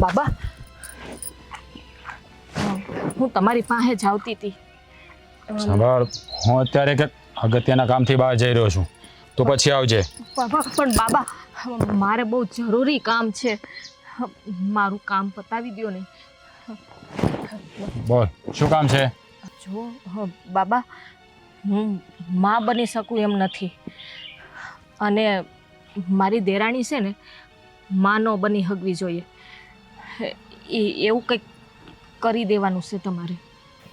બાબા, હું તમારી પાસે જ આવતી હતી. સંભાળ, હું અત્યારે કે અગત્યના કામથી બહાર જઈ રહ્યો છું, તો પછી આવજે. બાબા, પણ બાબા, મારે બહુ જરૂરી કામ છે. મારું કામ પતાવી દો ને. બોલ, શું કામ છે? જો બાબા, હું માં બની શકું એમ નથી, અને મારી દેરાણી છે ને માં ન બની હગવી જોઈએ. એવું કંઈક કરી દેવાનું છે તમારે.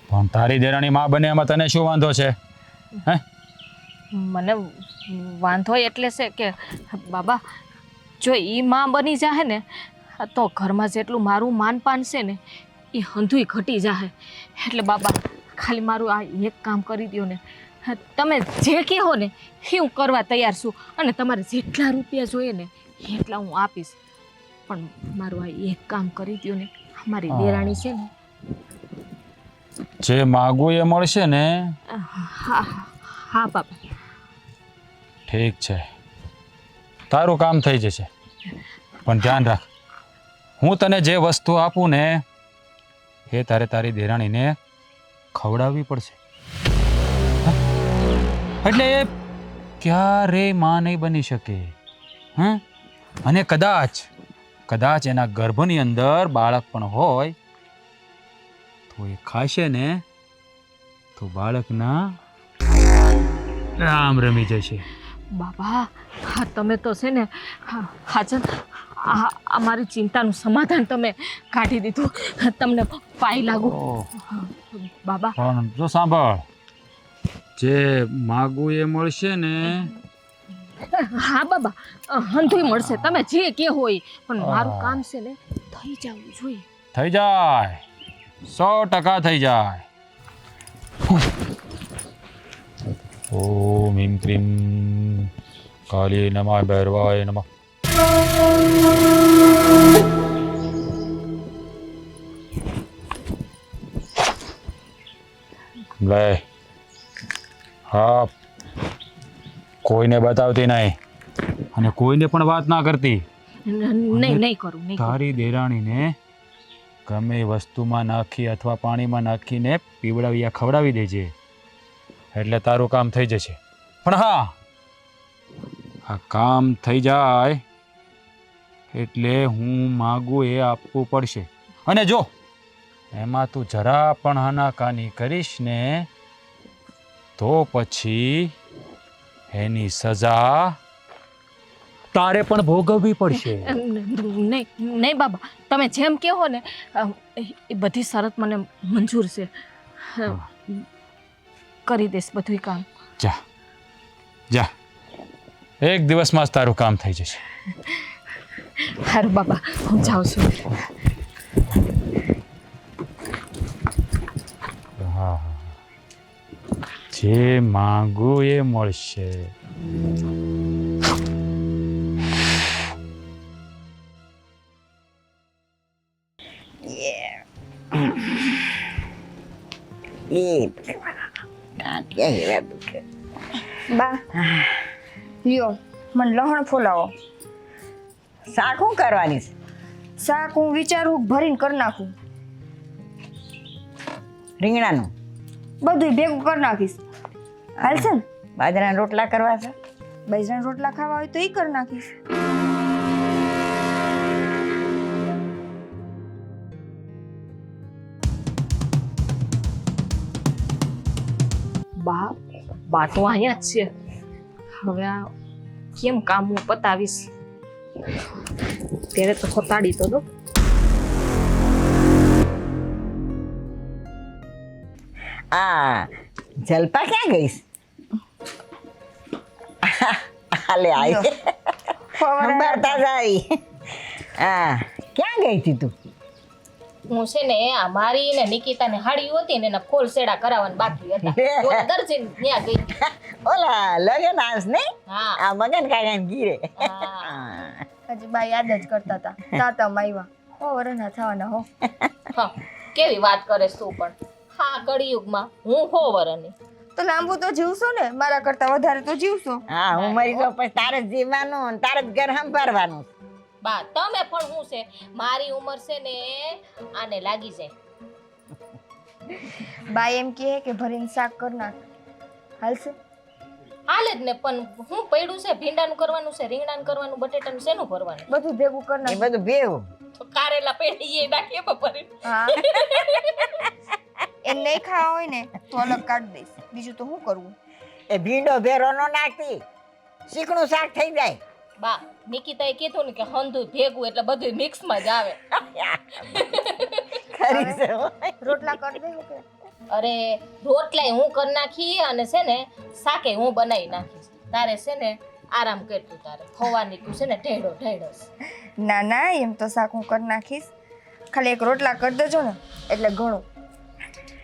પણ તારી દેરાણી માં બને એમાં તને શું વાંધો છે? હે? મને વાંધો એટલે છે કે બાબા, જો એ માં બની જાહે ને તો ઘરમાં જેટલું મારું માનપાન છે ને એ હંધુય ઘટી જાહે. એટલે બાબા, ખાલી મારું આ એક કામ કરી દો ને. તમે જે કહો ને એ હું કરવા તૈયાર છું, અને તમારે જેટલા રૂપિયા જોઈએ ને એટલા હું આપીશ. પણ મારું આ એક કામ કરી દો ને. મારી દેરાણી છે ને. જે માગું એ મળશે ને? હા હા બાબા. ઠીક છે, તારું કામ થઈ જશે. પણ ધ્યાન રાખ, હું તને જે વસ્તુ આપું ને એ તારે તારી દેરાણીને ખવડાવવી પડશે. એટલે એ ક્યારેય માં નહીં બની શકે. અને કદાચ એના ગર્ભની અંદર બાળક પણ હોય તો એ ખાશે ને તો બાળકના રામ રમી જશે. બાબા, હા તમે તો છે ને હાજર આ મારી ચિંતાનું સમાધાન તમે કાઢી દીધું. તમને પાઈ લાગુ બાબા. પણ જો સાંભળ, જે માગું એ મળશે ને? હા બાબા, હંધુય મળશે. તમે જે કે હોય, પણ મારું કામ છે ને થઈ જવું જોઈએ. થઈ જાય, 100% થઈ જાય. ઓમ હિમ ક્રીમ કાલી નમઃ ભૈરવાય નમઃ. લે, હા, કોઈને બતાવતી નહીં અને કોઈને પણ વાત ના કરતી. નહીં કરું, નહીં. તારી દેરાણીને ગમે એ વસ્તુમાં નાખી અથવા પાણીમાં નાખીને પીવડાવી યા ખવડાવી દેજે, એટલે તારું કામ થઈ જશે. પણ હા, આ કામ થઈ જાય એટલે હું માગું એ આપવું પડશે. અને જો એમાં તું જરા પણ હાનાકાની કરીશ ને તો પછી એની સજા તારે પણ ભોગવવી પડશે. નહીં બાબા, તમે જેમ કહો ને એ બધી શરત મને મંજૂર છે. કરી દઈશ બધું કામ. જા જા, એક દિવસમાં જ તારું કામ થઈ જશે. સારું બાબા, હું જાઉં છું. હા, જે માંગું એ મળશે. બા, લ્યો મને લહણ ફોલાવો. શાક શું કરવાની છે? શાક હું વિચારું ભરીને કરી નાખું. રીંગણાનું? બધું ભેગું કરી નાખીશ. હાલશે ને? બાજરાના રોટલા કરવા છે? બાજરાના રોટલા ખાવા હોય તો એ કરી નાખીશ. બા તો અહીંયા જ છે. હવે આ કેમ કામ હું પતાવીશ? ત્યારે તો ખોતાડી તો દો. આ જલપા ક્યાં ગઈશ? હાલે આવી સંભાળતા જ આવી. હા, ક્યાં ગઈ હતી તું? હું છે ને મારી ને નિકિતાને હાડી હતી ને એના ફોલ સેડા કરાવવાના બાકી હતા. દર્જન ત્યાં ગઈ. ઓલા લગન આસ નહીં? હા, આ મગન કાકાને ગીરે. હજી બા યાદ જ કરતા હતા. તાતામાં આવ્યા. હો વરના થવાના હો. હા, કેવી વાત કરે તું પણ. હા, કળિયુગમાં હું 100 વર્ષની. તો લાંબુ તો જીવશો ને, મારા કરતા વધારે તો જીવશો. હા, હું મરી જાઉં પછી તારે જ જીવવાનું અને તારે જ ઘર સંભાળવાનું. બા તમે પણ શું છે મારી ઉંમર છે ને આને લાગી જાય. બા એમ કહે કે ભરીને શાક કર નાખ, હાલશે? હાલે જ ને, પણ હું પડ્યું છે ભીંડાનું કરવાનું છે, રીંગણાનું કરવાનું, બટેટાનું શેનું ભરવાનું? બધું ભેગું કર એ નાખ. બધું ભેવું. તો કારેલા પેઢી એ નાખીએ ભરી. હા એ નહીં ખાવા હોય ને તો અલગ કાઢી દઈશ, બીજું તો શું કરવું? એ ભીંડો ભેરો નો નાખતી, શીકણું શાક થઈ જાય. બા નિકિતાએ કીધું ને કે હંધું ભેગું એટલે બધું મિક્સમાં જ આવે. ખરી છે હો. રોટલા કરી દે કે? અરે રોટલાય હું કરી નાખી અને છે ને શાકે હું બનાવી નાખીશ. તારે છે ને આરામ કરતું, તારે ખવાની તું છે ને ઢેડો ઢેડસ. ના ના, એમ તો શાક હું કરી નાખીશ, ખાલી એક રોટલા કરી દેજો ને એટલે ઘણું.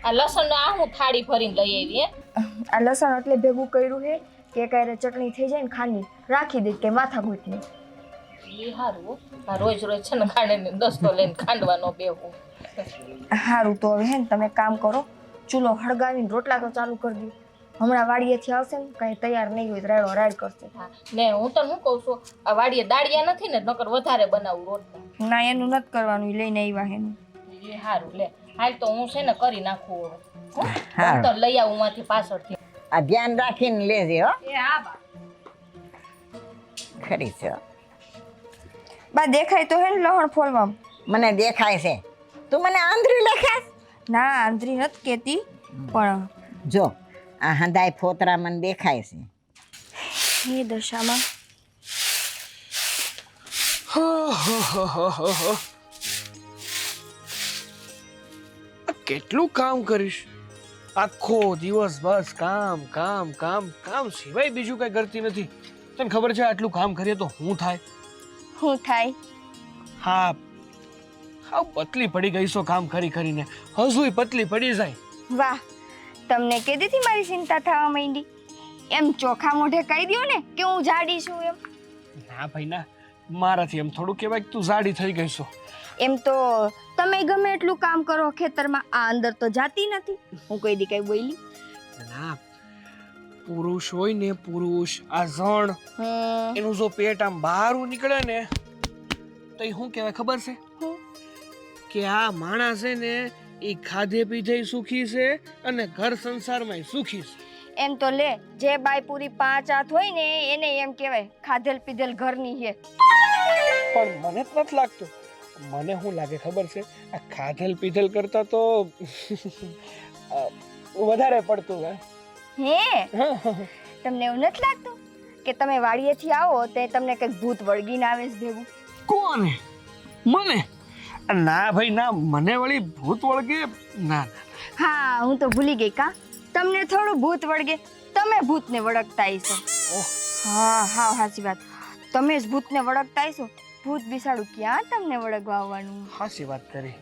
આ લસણ આ હું થાળી ભરીને લઈ આવી હે. આ લસણ એટલે ભેગું કર્યું છે કે કાંઈ ચટણી થઈ જાય ને ખાંડી રાખી દે કે માથા ઘૂંટની. એ સારું. આ રોજ રોજ છે ને ખાંડને દસ્તો લઈને ખાંડવાનો બેહું. સારું તો હવે હે ને તમે કામ કરો, ચૂલો હળગાવીને રોટલા તો ચાલુ કરી દો. હમણાં વાડીએથી આવશે ને કાંઈ તૈયાર નહીં હોય તો રાયડો રાયડ કરશે. હા ને હું તને શું કહું છું, આ વાડીએ દાળિયા નથી ને નકર વધારે બનાવું રોટલા. ના એનું નથી કરવાનું, ઈ લઈને આવ્યા એનું. એ સારું લે. હાલ તો હું છે ને કરી નાખું હવે. હારું. તો લઈ આવું માંથી પાછળથી. આ ધ્યાન રાખીને લેજે હો. એ હા બા. ખરી છે હો. બા દેખાય તો હે ને લહણ ફોલવામાં? મને દેખાય છે. તું મને આંધળી લખાસ? ના આંધળી નથી કહેતી, પણ જો આ હંધાય ફોતરા મને દેખાય છે. એ દશામાં કેટલું કામ કરીશ આખો દિવસ? બસ કામ કામ કામ કામ સિવાય બીજું કઈ કરતી નથી. તને ખબર છે આટલું કામ કરીએ તો શું થાય? શું થાય? હા હા પતલી પડી ગઈ છો કામ કરી કરીને, હજુય પતલી પડી જાય. વાહ, તમને કીધી મારી ચિંતા થવા માંડી. એમ ચોખા મોઢે કહી દો ને કે હું જાડી છું એમ. ના ભાઈ ના, મારાથી એમ થોડું કહેવાય કે તું જાડી થઈ ગઈ છો. એમ તો તમે ગમે એટલું કામ કરો ખેતરમાં, આ અંદર તો જાતી નથી. હું કોઈ દી કઈ બોલી? ના, પુરુષ હોય ને પુરુષ, આ જણ એનું જો પેટ આમ બહાર નીકળે ને તો એ શું કહેવાય ખબર છે? કે આ માણસ છે ને એ ખાધે પીધે સુખી છે અને ઘર સંસારમાં સુખી છે. એમ તો લે, જે બાઈ પૂરી 5 હાથ હોય ને એને એમ કહેવાય ખાધેલ પીધેલ ઘરની છે. પણ મને જ નથી લાગતું. મને શું લાગે ખબર છે, આ ખાધેલ પીધેલ કરતા તો વધારે પડતું હે. હે તમને એવું નથી લાગતું કે તમે વાડીએથી આવો તે તમને કંઈક ભૂત વળગીને આવે છે ભેગું? કોને? મને? ના ભાઈ ના, મને વળી ભૂત વળગે ના. હા હું તો ભૂલી ગઈ. કા તમને થોડું ભૂત વળગે, તમે ભૂતને વળગતા હશો. હા હા સાચી વાત, તમે જ ભૂતને વળગતા હશો. ભૂત બિસાડું ક્યાં તમને વળગવા આવવાનું? હાચી વાત કરી.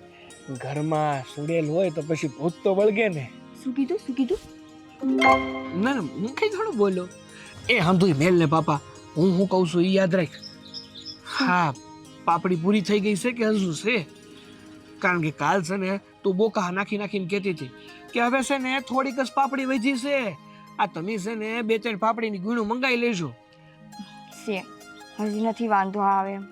ઘરમાં સુડેલ હોય તો પછી ભૂત તો વળગે ને. શું કીધું શું કીધું? ના ના, હું કઈ થોડું બોલ્યો. એ હંધુય મેલ ને પાપા, હું કહું છું એ યાદ રાખ. હા, પાપડી પૂરી થઈ ગઈ છે કે હજુ છે? કારણ કે કાલ છે ને તું બોકા નાખી નાખીને કહેતી હતી કે હવે છે ને થોડીક જ પાપડી વધી છે, આ તમે છે ને 2-3 પાપડીની ગુણું મંગાવી લેજો. છે હજી નથી વાંધો આવે એમ.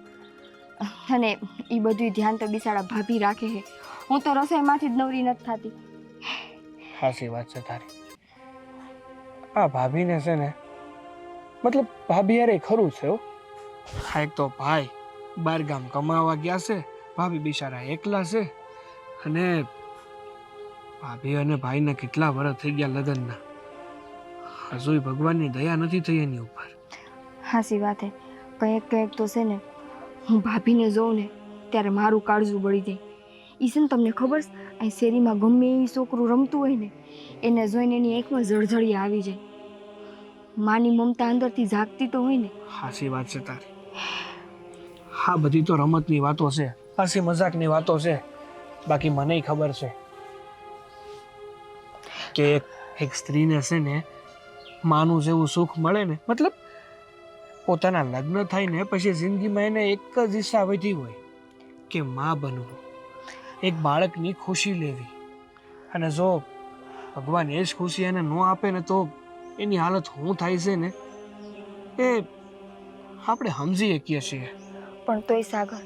અને એ બધું ધ્યાન તો બિસાડા ભાભી રાખે છે. હું તો રસોઈમાંથી જ નવરી નથી થતી. સાચી વાત છે તારી. આ ભાભીને છે ને, મતલબ ભાભી યાર ખરું છે હો. હા, એક તો ભાઈ બહાર ગામ કમાવા ગયા છે, ભાભી બિચારા એકલા છે. અને ભાભી અને ભાઈના કેટલા વર્ષ થઈ ગયા લગ્નના, હજુ ભગવાનની દયા નથી થઈ એની ઉપર. હાસી વાત હે. કંઈક કંઈક તો છે ને, હું ભાભીને જોઉં ને ત્યારે મારું કાળજું બળી જાય. એ છે ને તમને ખબર છે, અહીં શેરીમાં ગમે એ છોકરું રમતું હોય ને એને જોઈને એની આંખમાં જળજળી આવી જાય. માની મમતા અંદરથી જાગતી તો હોય ને. હાસી વાત છે તારી. હા, બધી તો રમતની વાતો છે, હાસી મજાકની વાતો છે. બાકી મને ખબર છે કે એક સ્ત્રીને છે ને માનું જેવું સુખ મળે ને, મતલબ પોતાના લગ્ન થાય ને પછી જિંદગીમાં એને એક જ ઈચ્છા વધી હોય કે માં બનવું, એક બાળકની ખુશી લેવી. અને જો ભગવાન એ જ ખુશી એને ન આપે ને તો એની હાલત શું થાય છે ને એ આપણે સમજી શકીએ છીએ. પણ તોય સાગર,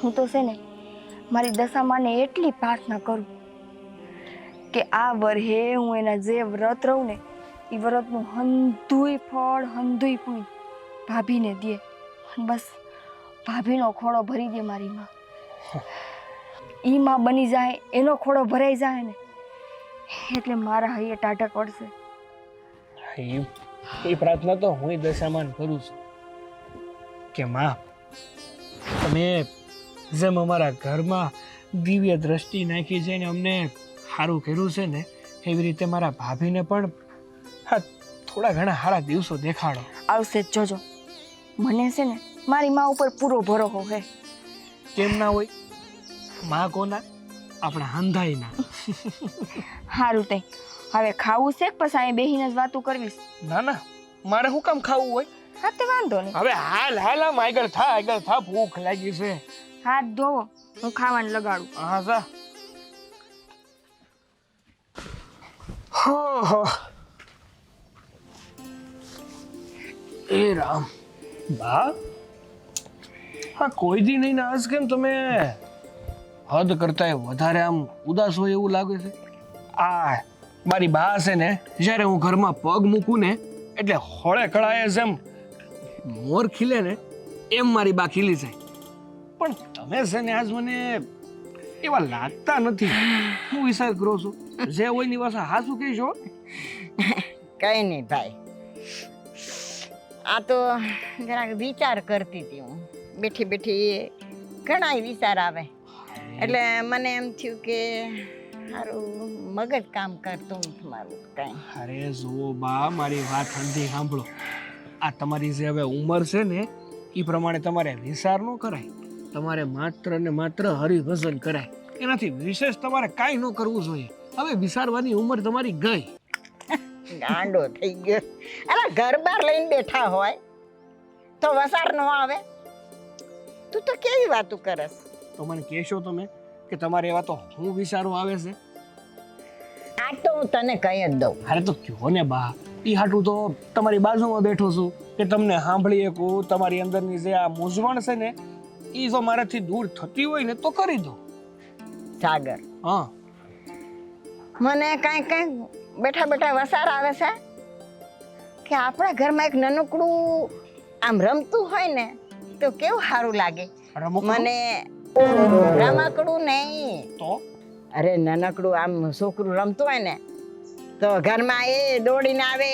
હું તો છે ને મારી દશામાને એટલી પ્રાર્થના કરું કે આ વર્ષે હું એના જે વ્રત રહું ને એ વ્રતનું હંધુય ફળ હંધુય પૂન ભાભીને દે. બસ ભાભીનો ખોળો ભરી દે મારી માં. ઈ માં બની જાય, એનો ખોળો ભરાઈ જાય ને એટલે મારા હૈયે ટાઢક પડશે. એ પ્રાર્થના તો હું દશામાન કરું છું કે માં, તમે જેમ અમારા ઘરમાં દિવ્ય દ્રષ્ટિ નાખી છે ને અમને સારું કર્યું છે ને, એવી રીતે મારા ભાભીને પણ હા થોડા ઘણા સારા દિવસો દેખાડો. આવશે જ જોજો. મને છે ને મારી માં ઉપર પૂરો ભરોસો છે. કેમ ના હોય? માં કોના? આપણા હંધાઈના. સારું તઈ હવે ખાવું છે કે પછી અહીં બેહીને જ વાતું કરવીશ? ના ના, મારે શું કામ ખાવું હોય? હા તે વાંધો નહીં. હવે હાલ હાલ આમ આગળ થા, ભૂખ લાગી છે. હાથ ધોવો, હું ખાવાનું લગાડું. હા જા. હો એ રામ બા, હા કોઈ દી નહીં ને આજ કેમ તમે હદ કરતા વધારે આમ ઉદાસ હોય એવું લાગે છે? આ મારી બા છે ને, જ્યારે હું ઘરમાં પગ મૂકું ને એટલે હોળે કળાએ જેમ મોર ખીલે ને એમ મારી બા ખીલી જાય. પણ તમે છે ને આજ મને એવા લાગતા નથી. હું વિચાર કરું છું જે હોય ની પાસે હાસું કહીશો. કઈ નહીં ભાઈ, આ તો જરાક વિચાર કરતી હતી હું. બેઠી બેઠી ઘણા વિચાર આવે એટલે મને એમ થયું કે મારું મગજ કામ કરતું નથી મારું કઈ. અરે જુઓ બા, મારી વાત હંધી સાંભળો. આ તમારી જે હવે ઉંમર છે ને એ પ્રમાણે તમારે વિચાર ન કરાય. તમારે માત્ર ને માત્ર હરિભજન કરાય. એનાથી વિશેષ તમારે કાંઈ ન કરવું જોઈએ. હવે વિચારવાની ઉંમર તમારી ગઈ. ગાંડો થઈ ગયો. અરે ઘર બાર લઈને બેઠા હોય તો વસાર ન આવે? તું તો કેવી વાતો કરસ? તો મને કહેશો તમે કે તમારે એવા તો હું વિચારો આવે છે? આ તો હું તને કહી જ દઉં. અરે તો કયો ને બા, ઈ હાટું તો તમારી બાજુમાં બેઠો છું કે તમને સાંભળી શકું. તમારી અંદરની જે આ મૂંઝવણ છે ને એ જો મારાથી દૂર થતી હોય ને તો કરી દો. સાગર, હા, મને કઈ કઈ બેઠા બેઠા વસાર આવે છે કે આપણા ઘરમાં એક નાનકડું આમ રમતું હોય ને તો કેવું સારું લાગે. રમકડું? મને રમકડું નહીં તો અરે નાનકડું આમ છોકરું રમતું હોય ને તો ઘરમાં એ દોડીને આવે,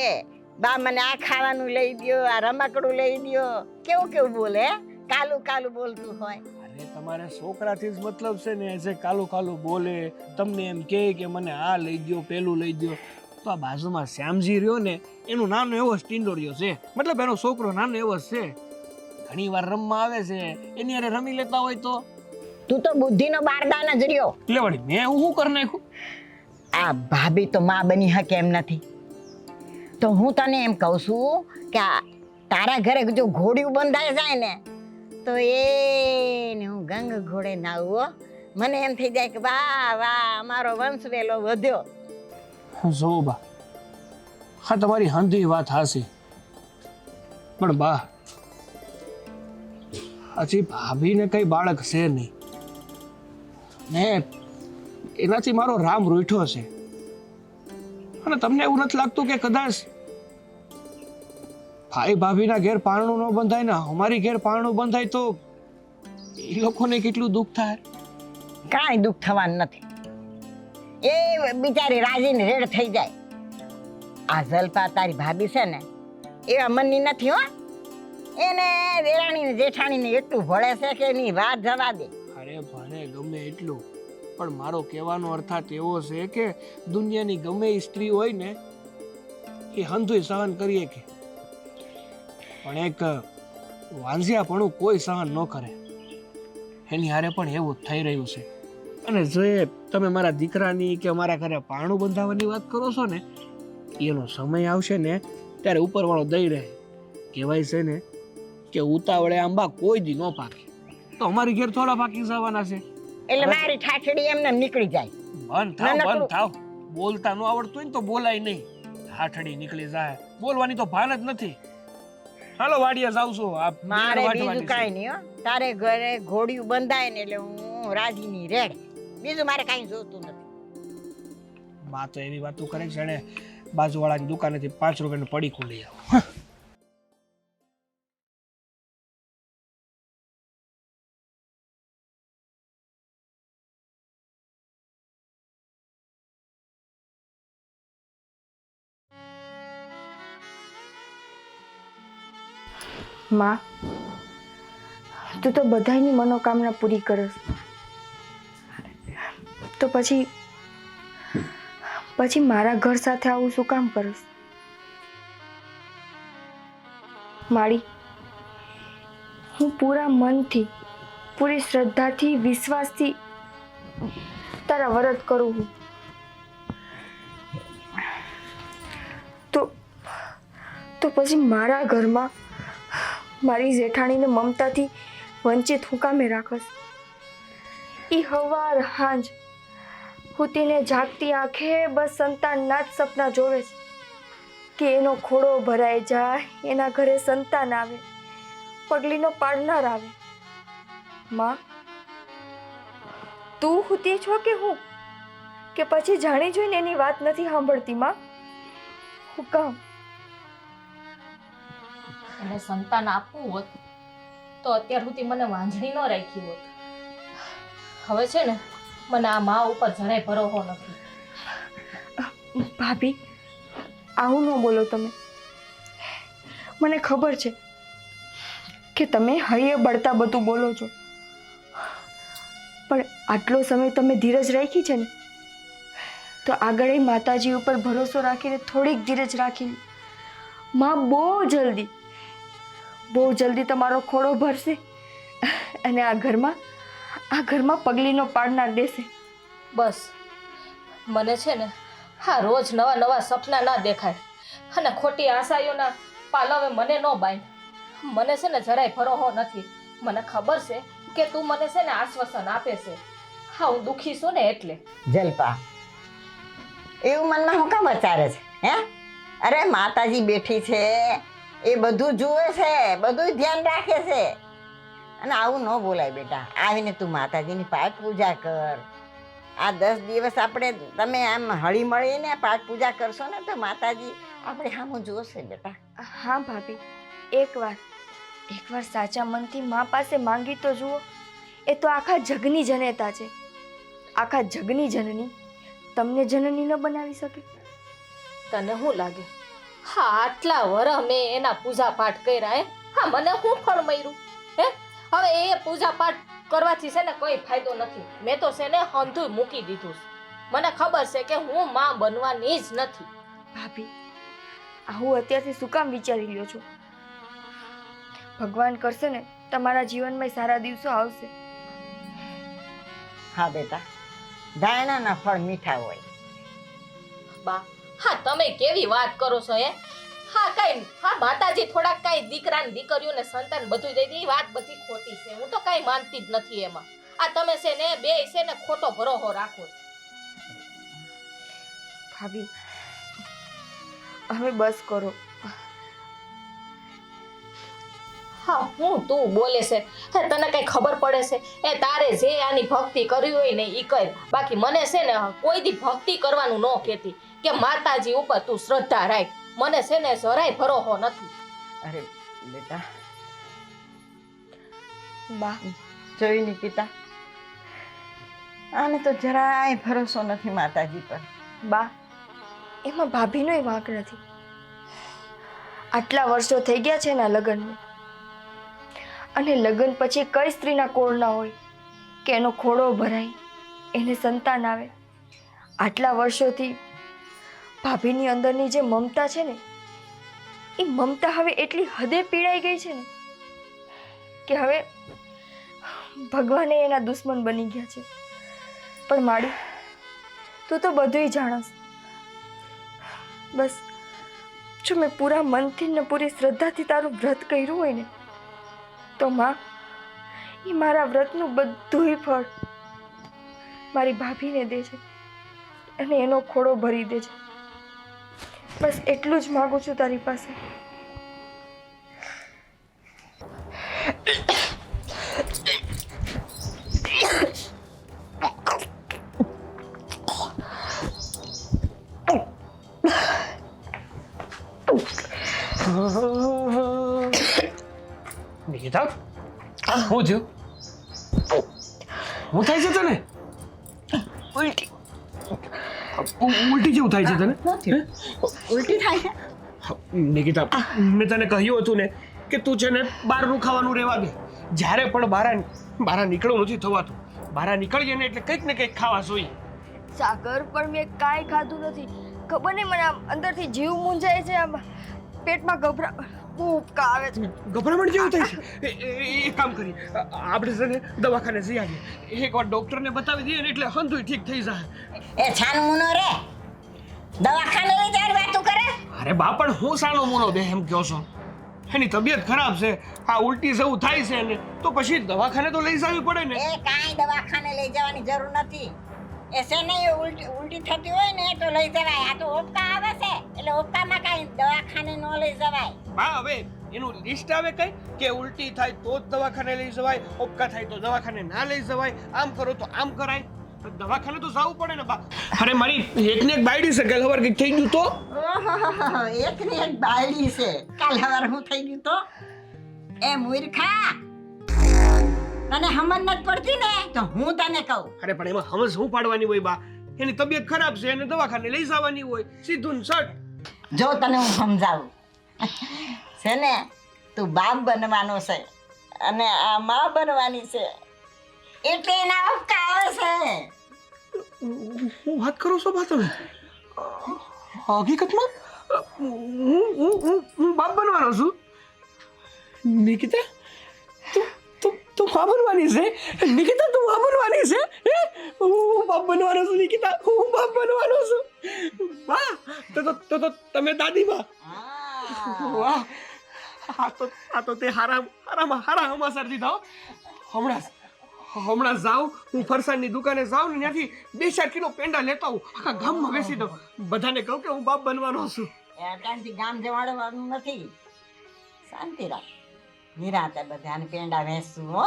બા મને આ ખાવાનું લઈ દ્યો, આ રમકડું લઈ દ્યો. કેવું કેવું બોલે, કાલું કાલું બોલતું હોય. અરે તમારે છોકરાથી જ મતલબ છે ને, જે કાલું કાલું બોલે, તમને એમ કહે કે મને આ લઈ દ્યો, પેલું લઈ દ્યો. તો આ બાજુમાં શ્યામજી રહ્યો ને એનો નાનો એવો સ્ટીન્ડો રહ્યો છે, મતલબ એનો છોકરો નાનો એવો છે. ઘણી વાર રમવા આવે છે, એની હારે રમી લેતા હોય તો. તું તો બુદ્ધિનો બારદાન જ રહ્યો. એટલે વળી મેં હું શું કરી નાખ્યું? આ ભાભી તો માં બની શકે એમ નથી. તો હું તને એમ કહું છું કે આ તારા ઘરે જો ઘોડિયું બંધાઈ જાય ને તો એને હું ગંગ ઘોડે નાવું. મને એમ થઈ જાય કે વાહ વાહ અમારો વંશ વેલો વધ્યો. જો બા, હા તમારી હંધી વાત હાસી, પણ બા હજી ભાભીને કઈ બાળક છે નહીં ને એનાથી મારો રામ રૂઠો છે. અને તમને એવું નથી લાગતું કે કદાચ ભાઈ ભાભીના ઘેર પારણું ન બંધાય ને અમારી ઘેર પારણું બંધાય તો એ લોકોને કેટલું દુઃખ થાય? કાંઈ દુઃખ થવાનું નથી. એ બિચારી રાજીને રેડ થઈ જાય. આ જલપા તારી ભાભી છે ને એવા મનની નથી હો. એને દેરાણી ને જેઠાણીને એટલું ભળે છે કે એની વાત જવા દે. અરે ભણે ગમે એટલું, પણ મારો કહેવાનો અર્થાત એવો છે કે દુનિયાની ગમે એ સ્ત્રી હોય ને એ હંધુય સહન કરીએ કે, પણ એક વાંઝિયાપણું કોઈ સહન ન કરે. એની હારે પણ એવું જ થઈ રહ્યું છે. અને જે તમે મારા દીકરાની કે મારા ઘરે પારણું બંધાવવાની વાત કરો છો ને, એનો સમય આવશે ને ત્યારે ઉપરવાળો દઈ રહે. કહેવાય છે ને કે ઉતાવળે આંબા કોઈ દી ન પાકે. તો અમારી ઘેર થોડા પાકી જવાના છે. એટલે મારી ઠાઠડી એમને નીકળી જાય. બંધ થાવ, બંધ થાવ. બોલતા ન આવડતું હોય ને તો બોલાય નહીં. ઠાઠડી નીકળી જાય, બોલવાની તો ભાન જ નથી. હાલો વાડીએ જાઉં છું આ મારે વાટવાની બીજું છે. કાંઈ નહીં હો. તારે ઘરે ઘોડિયું બંધાય ને એટલે હું રાજીની રેડ. બીજું મારે કાંઈ જોતું નથી. બા તો એવી વાતો કરે છે એને બાજુવાળાની દુકાનેથી 5 રૂપિયાનું પડીકું લઈ આવો. માં, તું તો બધાની મનોકામના પૂરી કરસ, તો પછી મારા ઘર સાથે આવું શું કામ કરસ? માળી, હું પૂરા મનથી, પૂરી શ્રદ્ધાથી, વિશ્વાસથી તારા વ્રત કરું છું. તો પછી મારા ઘરમાં મારી જેઠાણીને મમતાથી વંચિત હું કામે રાખસ? ઈ હવાર હાંજ હુતીને જાગતી આંખે બસ સંતાનના જ સપના જોવે છે કે એનો ખોડો ભરાઈ જાય, એના ઘરે સંતાન આવે, પગલીનો પાડનાર આવે. માં, તું હુતી છો કે હું? કે પછી જાણી જોઈને એની વાત નથી સાંભળતી? માં, હું કામ? એને સંતાન આપવું હોત તો અત્યાર સુધી મને વાંઝણી ન રાખી હોત. હવે છે ને મને આ મા ઉપર જરાય ભરોસો નથી. ભાભી, આવું ન બોલો તમે. મને ખબર છે કે તમે હૈયે બળતા બધું બોલો છો, પણ આટલો સમય તમે ધીરજ રાખી છે ને, તો આગળ માતાજી ઉપર ભરોસો રાખીને થોડીક ધીરજ રાખી. માં બહુ જલ્દી તમારો ખોડો ભરશે અને આ ઘરમાં પગલીનો પાડનાર દેશે. બસ મને છે ને હા રોજ નવા નવા સપના ના દેખાય અને ખોટી આશાઓના પાલવે મને ન બાંધ. મને છે ને જરાય ભરોસો નથી. મને ખબર છે કે તું મને છે ને આશ્વાસન આપે છે. હા, હું દુઃખી છું ને એટલે. જલપા, એવું મનમાં હું કામ વિચારે છે? હે, અરે માતાજી બેઠી છે, એ બધું જુએ છે, બધું ધ્યાન રાખે છે. અને આવું ન બોલાય બેટા. આવીને તું માતાજીની પાઠ પૂજા કર. આ 10 દિવસ તમે આમ હળી મળીને પાઠ પૂજા કરશો ને તો માતાજી આપણે સામું જોશે બેટા. હા ભાભી, એકવાર સાચા મનથી મા પાસે માંગી તો જુઓ. એ તો આખા જગની જનેતા છે. આખા જગની જનની તમને જનની ન બનાવી શકે? તને શું લાગે? હા, આટલા વર્ષ મેં એના પૂજા પાઠ કર્યા. હા, મને શું ફળ મળ્યું? હવે એ પૂજા પાઠ કરવાથી છે ને કોઈ ફાયદો નથી. મેં તો છે ને હંધુય મૂકી દીધું. મને ખબર છે કે હું માં બનવાની જ નથી. ભાભી, આવું અત્યારથી શું કામ વિચારી લ્યો છો? ભગવાન કરશે ને તમારા જીવનમાં સારા દિવસો આવશે. હા બેટા, ધાયણાના ફળ મીઠા હોય. બા, હા તમે કેવી વાત કરો છો? હા માતાજી થોડાક કઈ દીકરા ને દીકરીઓને સંતાન બધું દઈ દે, વાત બધી ખોટી છે. હું તો કઈ માનતી જ નથી એમાં. આ તમે છે ને બે છે ને ખોટો ભરોસો રાખો. ભાભી, હવે બસ કરો. હા, હું તું બોલે છે? તને કઈ ખબર પડે છે? તારે જે આની ભક્તિ કરવી હોય ને ઈ કર. બાકી મને છે ને કોઈ દી ભક્તિ કરવાનું ન કહેતી કે માતાજી ઉપર તું શ્રદ્ધા રાખ. મને છે ને જરાય ભરોસો નથી. અરે બેટા, બા, જોઈ નિકિતા, આને તો જરાય ભરોસો નથી માતાજી પર. બા, એમાં ભાભીનોય વાંક નથી. આટલા વર્ષો થઈ ગયા છે એના લગ્નને, અને લગ્ન પછી કઈ સ્ત્રીના કોળ ના હોય કે એનો ખોડો ભરાય, એને સંતાન આવે. આટલા વર્ષોથી ભાભીની અંદરની જે મમતા છે ને, એ મમતા હવે એટલી હદે પીડાઈ ગઈ છે ને કે હવે ભગવાને એના દુશ્મન બની ગયા છે. પણ માડી, તું તો બધુંય જાણસ. બસ જો મેં પૂરા મનથી ને પૂરી શ્રદ્ધાથી તારું વ્રત કર્યું હોય ને, તો માં, એ મારા વ્રતનું બધુંય ફળ મારી ભાભીને દે છે અને એનો ખોડો ભરી દે છે. બસ એટલું જ માગું છું તારી પાસે. નિકિતા શું થયું? હું થાય છે તને? ઉલટી ઉલટી જેવું થાય છે તને? ઉલટી થાય છે. નિકિતા મેં તને કહ્યું હતું ને કે તું છે ને બહારનું ખાવાનું રહેવા દે. જ્યારે પણ બહાર નીકળવું નથી થવાતું. બહાર નીકળીએ ને એટલે કંઈક ને કંઈક ખાવા જોઈએ. સાગર પણ મેં કાંઈ ખાધું નથી. ખબર નહીં મને આમ અંદરથી જીવ મૂંઝાય છે, આમ પેટમાં બહુ ઉપકા આવે છે. ગભરામણ જેવું થાય છે. એક કામ કરી, આપણે છે ને દવાખાને જઈ આવીએ. એકવાર ડૉક્ટરને બતાવી દઈએ ને એટલે હંધુય ઠીક થઈ જાય. એ છાનું મુનો રે, દવાખાને લઈ જવાની વાતું કરે. અરે બા, પણ હું સાનો મોનો બે એમ કહો છો? એની તબિયત ખરાબ છે, આ ઉલટી જેવું થાય છે ને, તો પછી દવાખાને તો લઈ જવી પડે ને. એ કાંઈ દવાખાને લઈ જવાની જરૂર નથી. એ છે નહીં ઉલટી થતી હોય ને તો લઈ જવાય. આ તો ઓપકા આવે છે એટલે ઓપકામાં કાંઈ દવાખાને ન લઈ જવાય. બા, હવે એનું લિસ્ટ આવે કઈ કે ઉલટી થાય તો જ દવાખાને લઈ જવાય, ઉપકા થાય તો દવાખાને ના લઈ જવાય, આમ કરો તો આમ કરાય. તો દવાખાને તો જવું પડે ને બા. અરે મારી એકને એક બાયડી છે, ગઈ ખબર કંઈક થઈ ગયું તો? ઓહો, એકની એક બાયડી છે. કાલ સવારે હું થઈ ગયું તો? એ મૂર્ખા, તને સમજ નથી પડતી ને તો હું તને કહું. અરે પણ એમાં સમજ શું પાડવાની હોય બા? એની તબિયત ખરાબ છે, એને દવાખાને લઈ જવાની હોય, સીધું ને સટ. જો તને હું સમજાવું છે ને, તું બાપ બનવાનો છે અને આ માં બનવાની છે એટલે એના ઉપકા આવે છે. હું વાત કરું છું બા તમે? હકીકતમાં હું બાપ બનવાનો છું? નિકિતા, તું બાપ બનવાની છે? નિકિતા, તું બાપ બનવાની છે? હું બાપ બનવાનો છું નિકિતા, હું બાપ બનવાનો છું. વાહ, તો તમે દાદીમાં. વાહ, આ તો તે હારા હમાસર દીધા હો. હમણાં જાઉં, હું ફરસાણની દુકાને જાઉં ને ત્યાંથી 2-4 કિલો પેંડા લેતા આવું, આખા ગામમાં બેસી દઉં, બધાને કહું કે હું બાપ બનવાનો છું. એ અટાણથી ગામ જવાડવાનું નથી. શાંતિ રાખ, નિરાંતે બધાને પેંડા વેચશું હો.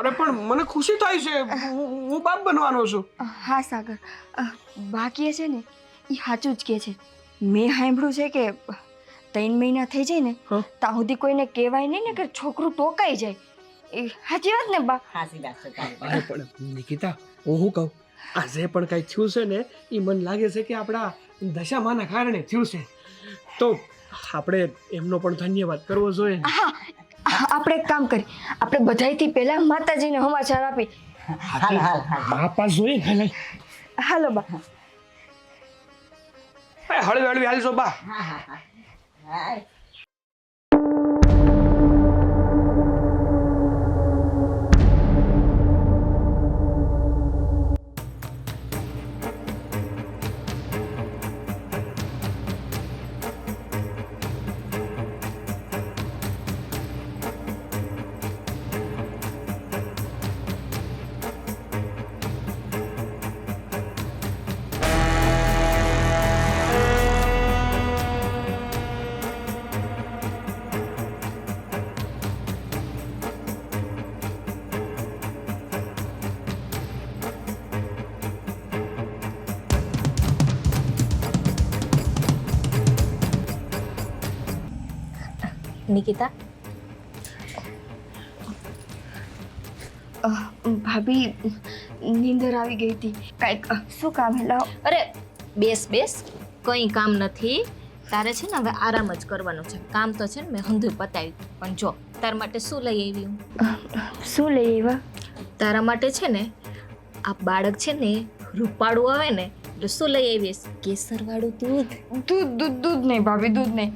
અરે પણ મને ખુશી થાય છે, હું બાપ બનવાનો છું. હા સાગર, બાકી છે ને એ સાચું જ કહે છે. મેં સાંભળ્યું છે કે 3 મહિના થઈ જાય ને હા. ત્યાં સુધી કોઈને કહેવાય નહીં ને કે છોકરું ટોકાઈ જાય. એ સાચી વાત ને બા? હાસી વાત છે તારી. અરે પણ નિકિતા, હું શું કહું, આ જે પણ કાંઈ થયું છે ને એ મને લાગે છે કે આપણા દશામાના કારણે થયું છે. તો આપણે એમનો પણ ધન્યવાદ કરવો જોઈએ. હા, આપણે એક કામ કરી, આપણે બધાયથી પહેલા માતાજીને સમાચાર આપી. હાલ હાલ હાલ. બાપા જોઈએ ને, હાલો બા. હળવી હળવી હાલશો બા. હા હા હા. હાય. નિકિતા, ભાભી નીંદર આવી ગઈ હતી. કાંઈક શું કામ હે? લાવો. અરે બેસ કંઈ કામ નથી. તારે છે ને હવે આરામ જ કરવાનો છે. કામ તો છે ને મેં હંધું પતાવ્યું, પણ જો તાર માટે શું લઈ આવી હું? શું લઈ આવ્યા? તારા માટે છે ને આ બાળક છે ને રૂપાળું આવે ને એટલે શું લઈ આવીશ? કેસરવાળું દૂધ. દૂધ નહીં ભાભી, દૂધ નહીં.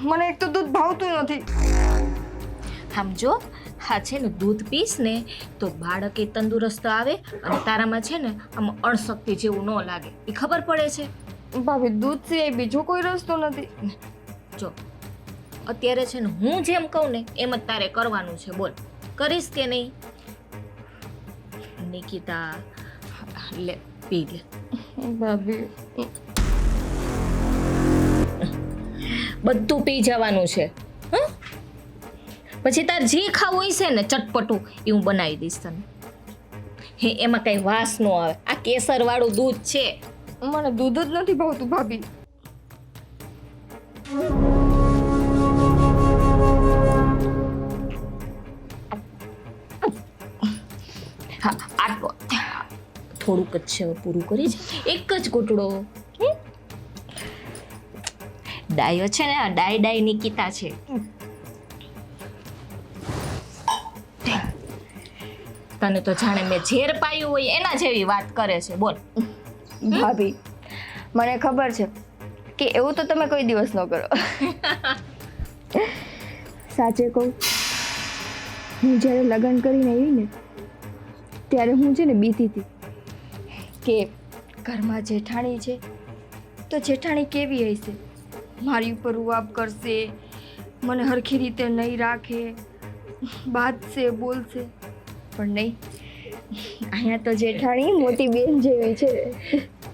મને એક તો દૂધ ભાવતું નથી. સમજો, હા છે ને દૂધ પીશ ને તો બાળક એ તંદુરસ્ત આવે અને તારામાં છે ને આમ અણશક્તિ જેવું ન લાગે, એ ખબર પડે છે? ભાભી, દૂધ સિવાય બીજો કોઈ રસ્તો નથી. જો અત્યારે છે ને હું જેમ કહું ને એમ જ તારે કરવાનું છે. બોલ, કરીશ કે નહીં? નિકિતા, લે પી લે. ભાભી, બધું પી જવાનું છે. હં? પછી તાર જે ખાવું હોય છે ને ચટપટું એ હું બનાવી દઈશ તને. હે, એમાં કઈ વાસ ન આવે. આ કેસર વાળું દૂધ છે. મને દૂધ જ નથી ભાવતું ભાભી. હા આટલો થોડુંક જ છે, હવે પૂરું કરી છે. એક જ ઘૂંટડો. હમ? ડાયો છે ને, આ ડાય નિકિતા છે. તને તો જાણે મેં ઝેર પાયું હોય એના જેવી વાત કરે છે. બોલ. ભાભી મને ખબર છે કે એવું તો તમે કોઈ દિવસ ન કરો. સાચે કહું, હું જ્યારે લગ્ન કરીને આવી ને ત્યારે હું છે ને બીતી હતી કે ઘરમાં જેઠાણી છે તો જેઠાણી કેવી હશે, મારી ઉપર રૂઆબ કરશે, મને હરખી રીતે નહીં રાખે, બાંધશે, બોલશે. પણ નહીં, અહીંયા તો જેઠાણી મોટી બેન જેવી છે.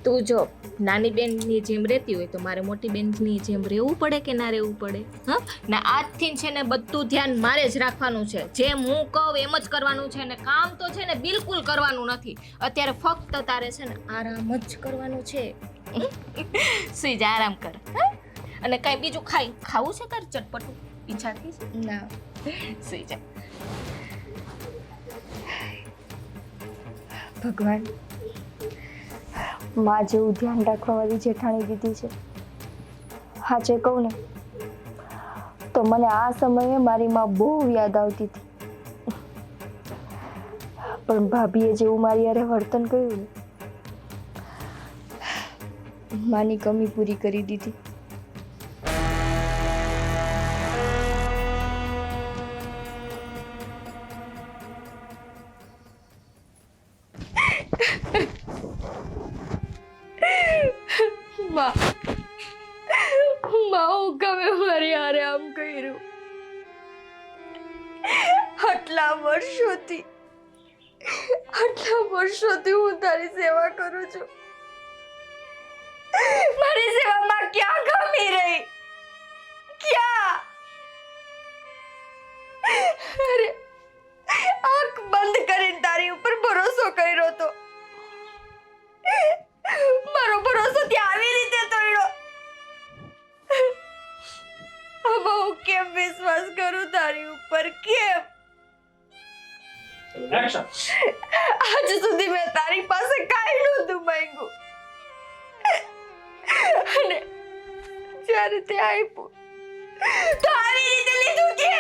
તું જો નાની બેનની જેમ રહેતી હોય તો મારે મોટી બેનની જેમ રહેવું પડે કે ના રહેવું પડે? હા, ને આજથી છે ને બધું ધ્યાન મારે જ રાખવાનું છે. જેમ હું કહું એમ જ કરવાનું છે, ને કામ તો છે ને બિલકુલ કરવાનું નથી. અત્યારે ફક્ત તારે છે ને આરામ જ કરવાનું છે. સુઈ જા, આરામ કર. હા? અને કાંઈ બીજું ખાવું છે તારે ચટપટું? ઈચ્છા થઈ છે? ના, સુઈ જા. ભગવાન માં જેવું ધ્યાન રાખવાવાળી જેઠાણી દીધી છે. સાચે કહું ને તો મને આ સમયે મારી માં બહુ યાદ આવતી હતી, પણ ભાભીએ જેવું મારી હારે વર્તન કર્યું ને, માની કમી પૂરી કરી દીધી. હું ગમે મારી હારે આમ કર્યું? આટલા વર્ષોથી હું તારી સેવા કરું છું. મારી સેવામાં ક્યાં કમી રહી? ક્યાં? અરે આંખ બંધ કરીને તારી ઉપર ભરોસો કર્યો તો, મારો ભરોસો ત્યાં આવી રીતે તોડ્યો. હવે હું કેમ વિશ્વાસ કરું તારી ઉપર? કેમ? આજ સુધી મેં તારી પાસે કાંઈ નહોતું માંગ્યું, અને જ્યારે તે આપ્યું તો આવી રીતે લીધું. કે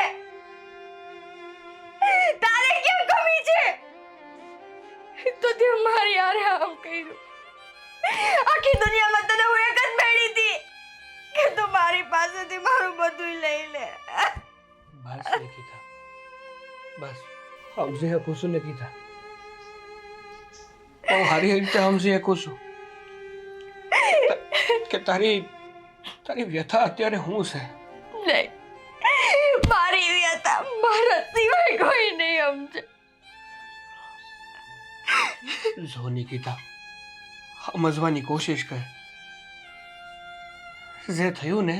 તારે કેમ કમી છે? તો તે મારી હારે આમ કર્યું. આખી દુનિયામાં તને હું એક જ મેળી હતી કે તું મારી પાસેથી મારું બધું લઈ લે. બસ નિકિતા, બસ સમજી શકું છું નિકિતા. હું સારી રીતે સમજી શકું છું કે તારી વ્યથા અત્યારે શું છે. નહીં, મારી વ્યથા મારા સિવાય કોઈ નહીં સમજે. જો નિકિતા, સમજવાની કોશિશ કર. જે થયું ને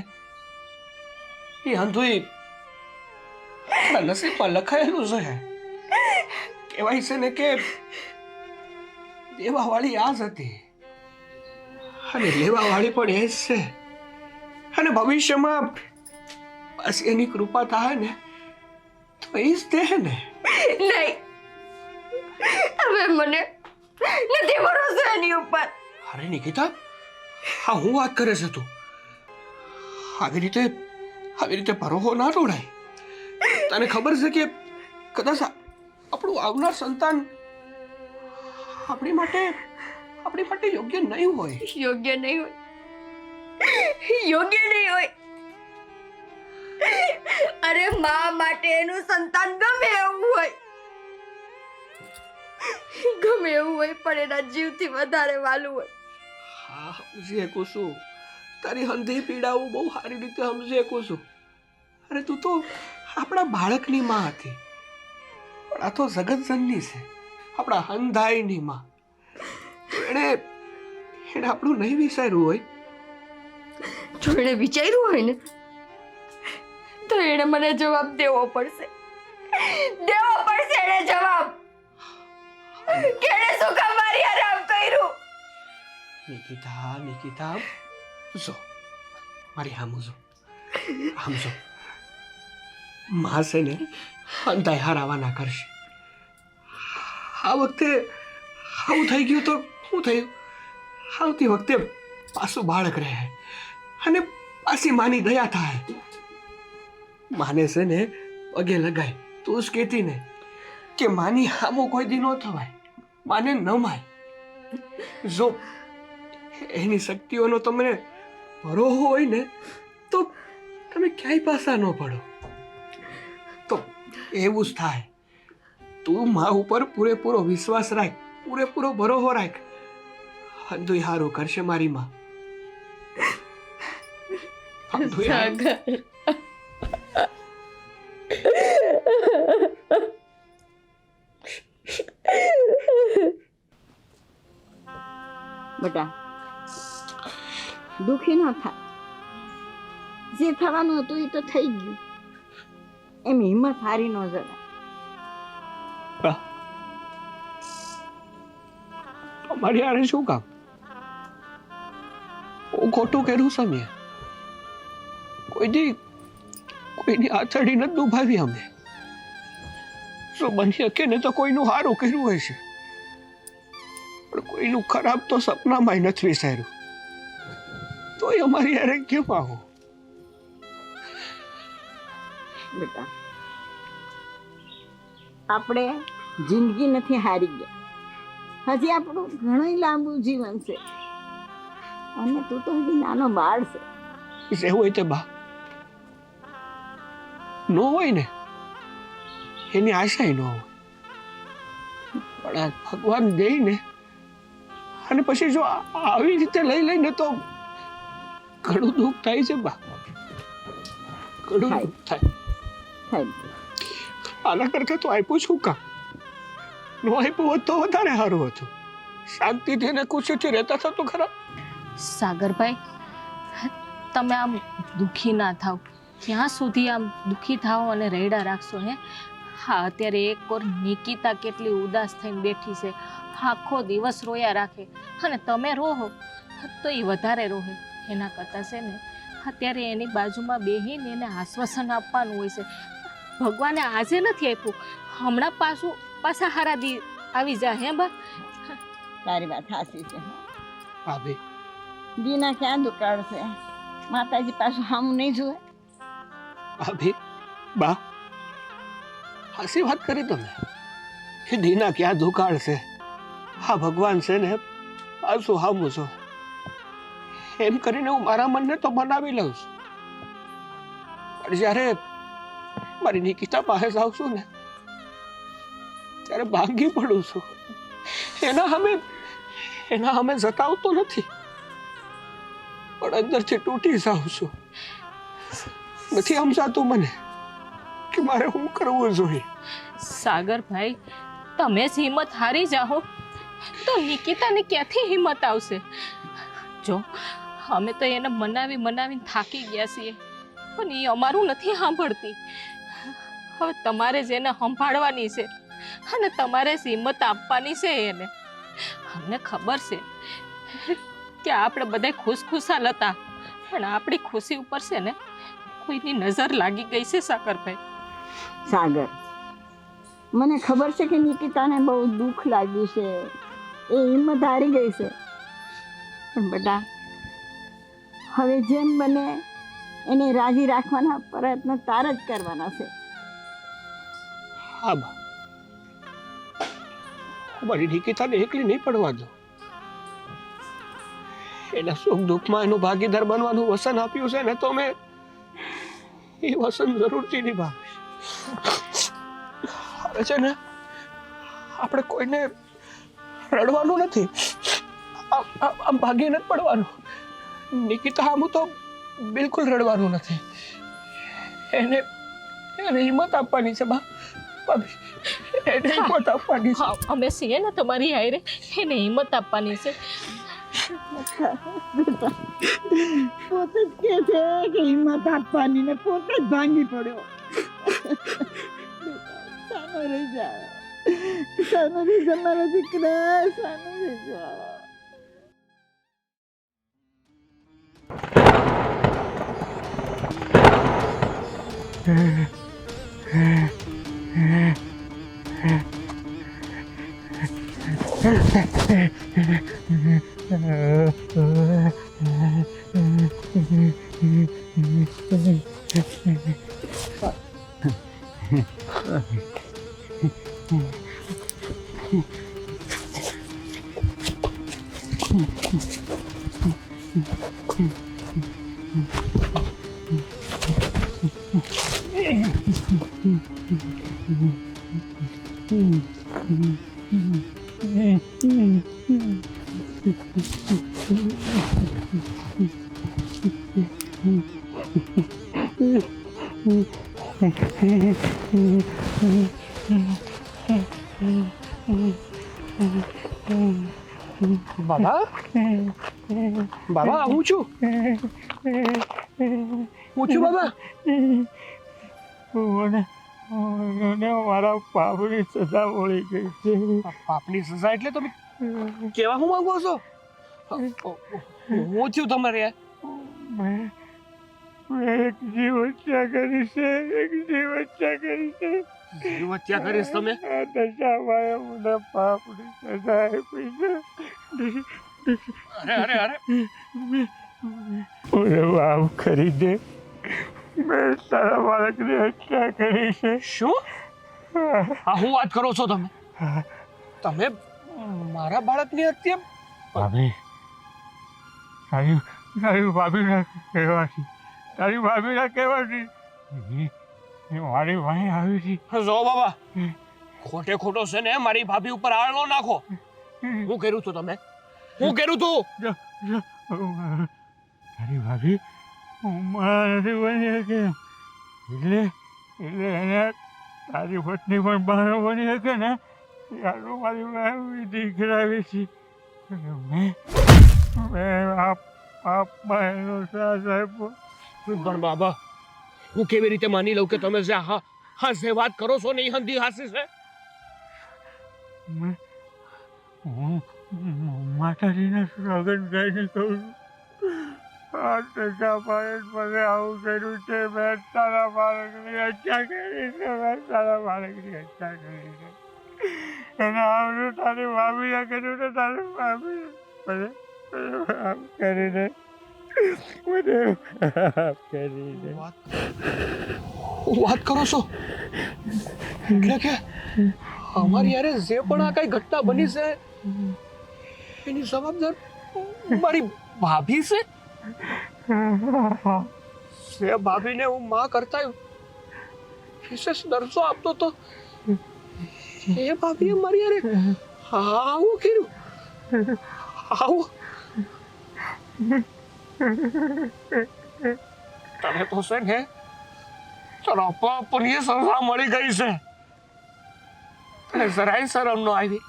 એ અંધુઈ આપણા નસીબમાં લખાયેલું છે. કહેવાય છે ને કે દેવાવાળી આ જ હતી અને લેવાવાળી પણ એ જ છે. અને ભવિષ્યમાં બસ એની કૃપા થાય ને તો એ જ દે ને. નહીં, હવે મને નથી ભરોસો એની ઉપર. અરે નિકિતા, હા હું વાત કરે છે તું? આવી રીતે ભરોસો ના તોડાય. તને ખબર છે કે કદાચ આપણું આવનાર સંતાન આપણી માટે યોગ્ય નહીં હોય. યોગ્ય નહીં હોય, યોગ્ય નહીં હોય. અરે મા માટે એનું સંતાન ગમે એવું હોય, પણ એના જીવથી વધારે વાલું હોય. હા, સમજી શકું છું. તારી હંધી પીડાવું બહુ સારી રીતે સમજી શકું છું. અરે તું તો આપણા બાળકની માં હતી, પણ આ તો જગતજનની છે, આપણા હંધાઈની માં. એણે આપણું નહીં વિચાર્યું હોય. જો એણે વિચાર્યું હોય ને તો એણે મને જવાબ દેવો પડશે. એને જવાબ કે એણે શું કામ મારી હારે આમ કર્યું. નિકિતા, જો મારી આમ જો માં છે ને અંધાઈ હારાવાના કરશે. આ વખતે આવું થઈ ગયું તો શું થયું? આવતી વખતે પાછું બાળક રહે અને પાછી માની દયા થાય. માને છે ને પગે લગાય. તું જ કહેતી ને કે માની હામું કોઈ દી ન થવાય, માને ન માય. જો એની શક્તિઓનો તમને ભરોસો હોય ને તો તમે ક્યાંય પાછા ન પડો. તો એવું જ થાય. તું મા ઉપર પૂરેપૂરો વિશ્વાસ રાખ, પૂરેપૂરો ભરોસો રાખ. અંધુય હારું કરશે મારી માં. અંધુય હારું. બેટા દુખી ન થા. જે થવાનું હતું એ તો થઈ ગયું. એમ હિંમત હારી ન જવાય. અમારી યારે શું કામ? હું ખોટું કર્યું સમય કોઈની આચડી નથી દુભાવી અમે. જો બની શકે ને તો કોઈનું સારું કર્યું હોય છે, પણ કોઈનું ખરાબ તો સપનામાં નથી વિચાર્યું. તોય અમારી યારે કેમ આવું? બેટા આપણે જિંદગી નથી હારી ગયા. હજી આપણું ઘણું લાંબુ જીવન છે અને તું તો હજી નાનો બાળ છે. જે હોય તે બા નો હોય ને એની આશા ન હોય, પણ આ ભગવાન દે ને અને પછી જો આવી રીતે લઈ લઈને તો ઘણું દુઃખ થાય છે બા, ઘણું દુઃખ થાય. આના કરતા તો આપ્યું શું કામ? નો આપ્યું હોત તો વધારે સારું હતું. શાંતિથી ને ખુશીથી રહેતા હતા તો ખરા. સાગરભાઈ, તમે આમ દુઃખી ના થાવ. ક્યાં સુધી આમ દુઃખી થાવ અને રેડા રાખશો હે? હા, અત્યારે એક ઓર નિકિતા કેટલી ઉદાસ થઈને બેઠી છે, આખો દિવસ રોયા રાખે અને તમે રોહો તો એ વધારે રોહે. એના કરતાં છે ને અત્યારે એની બાજુમાં બેહીને એને આશ્વાસન આપવાનું હોય છે. ભગવાને આજે નથી આપ્યું, હમણાં પાછા હારા દી આવી જાય. હે બા? તારી વાત સાચી છે. ભાભી દીના ક્યાં દુકાળશે? માતાજી પાછું હામું નહીં જુએ. ભાભી બા હાસી વાત કરી તમે કે દીના ક્યાં દુકાળ છે. હા, ભગવાન છે ને પાછું હામું છો એમ કરીને હું મારા મનને તો મનાવી લઉં છું, પણ જ્યારે મારી નિકિતા પાસે જાઉં છું ને ત્યારે ભાંગી પડું છું. એના સામે જતાવતો નથી, પણ અંદરથી તૂટી જાઉં છું. નથી સમજાતું મને કે મારે શું કરવું જોઈએ. સાગરભાઈ, તમે જ હિંમત હારી જાઓ તો નિકિતાને ક્યાંથી હિંમત આવશે? જો અમે તો એને મનાવીને થાકી ગયા છીએ, પણ એ અમારું નથી સાંભળતી. હવે તમારે જ એને સંભાળવાની છે અને તમારે જ હિંમત આપવાની છે એને. અમને ખબર છે કે આપણે બધા ખુશખુશાલ હતા, પણ આપણી ખુશી ઉપર છે ને કોઈની નજર લાગી ગઈ છે. સાગરભાઈ, સાગર, મને ખબર છે કે નિકિતાને બહુ દુઃખ લાગ્યું છે, એ હિંમત હારી ગઈ છે, પણ બેટા હવે જેમ બને એને રાજી રાખવાના પ્રયત્ન તારે જ કરવાના છે. હા બા, મારી નિકિતાને એકલી નહીં પડવા દો. એના સુખ દુઃખમાં એનું ભાગીદાર બનવાનું વસન આપ્યું છે ને તો મેં એ વસન જરૂરથી નિભાવીશ. હવે છે ને આપણે કોઈને રડવાનું નથી, આમ ભાગી નથી પડવાનું. નિકિતા આમ તો બિલકુલ રડવાનું નથી. એને હિંમત આપવાની છે બા. એને હિંમત આપવાની છે. અમે છીએ ને તમારી હારે, એને હિંમત આપવાની છે. પોતે જ કે છે કે હિંમત આપવાની ને પોતે જ ભાંગી પડ્યો. સાનો રહી જા મારા દીકરા, સાનો રહી જા. બાબા બાબા હું છું બાબા મને મારા પાપની સજા મળી ગઈ છે. પાપની સજા એટલે તમે કેવા હું માંગો છો? હું થયું તમારે યાર? મેં એક જીવ હત્યા કરી છે, એક જીવ હત્યા કરી છે. જીવ હત્યા કરીશ તમે? આ દશામાં મને પાપની સજા આપી છે. અરે અરે અરે મને માફ કરી દે. મેં તારા બાળકની હત્યા કરી છે. શું હા હું વાત કરો છો તમે? તમે મારા બાળકની હત્યા? ભાભી તારી ભાભીના કહેવાથી મારી વાંહે આવી હતી. જો બાબા ખોટે ખોટો છે ને મારી ભાભી ઉપર આળ ન નાખો. હું કર્યું તું તમે? હું કર્યું તું? તારી ભાભી મારા નથી બની શકે એટલે એને તારી પત્ની પણ બહાર બની શકે ને યારું મારી વિધિ કરાવી છે. મેં પાપમાં એનો સાથ આપ્યો. પણ બાબા હું કેવી રીતે માની લઉં કે તમે જે હાસે વાત કરો છો ને એ હંધી હાસી છે? હું માતાજીના સ્વાગત ગાઈને કહું છું. આ ટકા પાડે મને આવું કર્યું છે. મેં તારા બાળકની હત્યા કરી છે. મેં તારા બાળકની હત્યા કરી છે. એને આવડું તારી ભાભીને કર્યું ને તારી ભાભી મને માફ કરીને મને માફ કરીને વાત કરો છો એટલે કે અમારી યારે જે પણ આ કઈ ઘટના બની છે એની જવાબદાર મારી ભાભી છે? જે ભાભીને હું માં કરતા વિશેષ દરજ્જો આપતો તો એ ભાભીએ મારી યારે આવું કર્યું. આવું તમે તો છે ને ચલો પાપની સજા મળી ગઈ છે. તને જરાય શરમ નો આવી?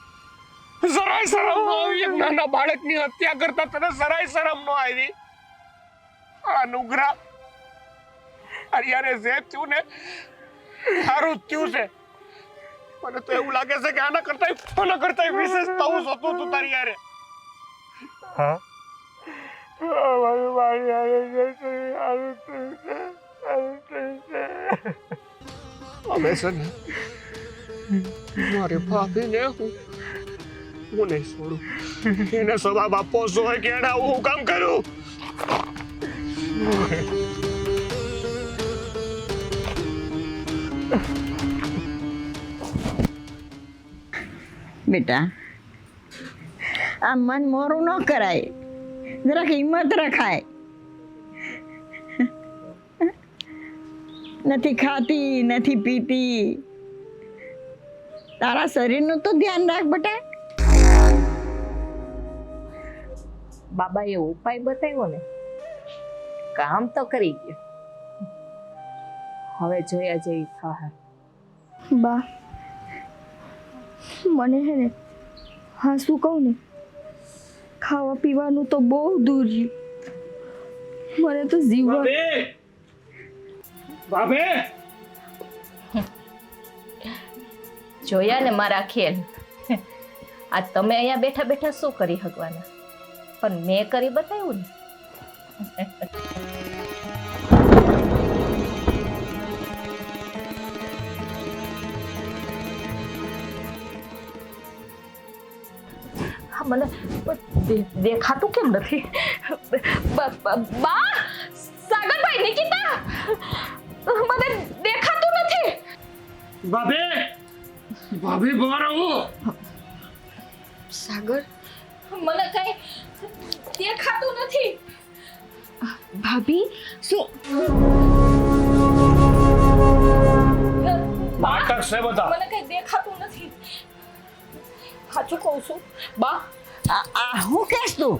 જરાય શરમ નો આવી? એક નાના બાળકની હત્યા કરતા તને જરાય શરમ નો આવી? આ નુગરા અરે જે થયું ને સારું જ થયું છે. મને તો એવું લાગે છે કે આના કરતા વિશેષ થવું જોતું તું તારી યારે. હા મારી સારું થયું છે. હવે છે ને મારી ભાભીને હું નહીં છોડું. એને જવાબ આપવો જોઈએ કે એને આવું કામ કર્યું. બેટા આ મન મોરું ન કરાય. જરાક હિંમત રખાય. નથી ખાતી નથી પીતી. તારા શરીરનું તો ધ્યાન રાખ બેટા. બાબાએ ઉપાય બતાવ્યો ને, કામ તો કરી ગયો. હવે જોયા જેવી થાય. બા મને હે ને હા શું કહું ને ખાવા પીવાનું તો બહુ દૂર રહ્યું. મને તો જીવવા ભાભી જોયા ને મારા ખેલ. આ તમે અહીંયા બેઠા બેઠા શું કરી શકવાના, પણ મેં કરી બતાવ્યું ને. મને દેખાતું કેમ નથી? બા, સાગરભાઈ, નિકિતા, મને દેખાતું નથી. ભાભી બહાર આવો. સાગર, મને કઈ દેખાતું નથી. ભાભી શું? બા, નાટક છે બધા. મને કઈ દેખાતું નથી. સાચું કહું છું બા, હું કહેશ તું?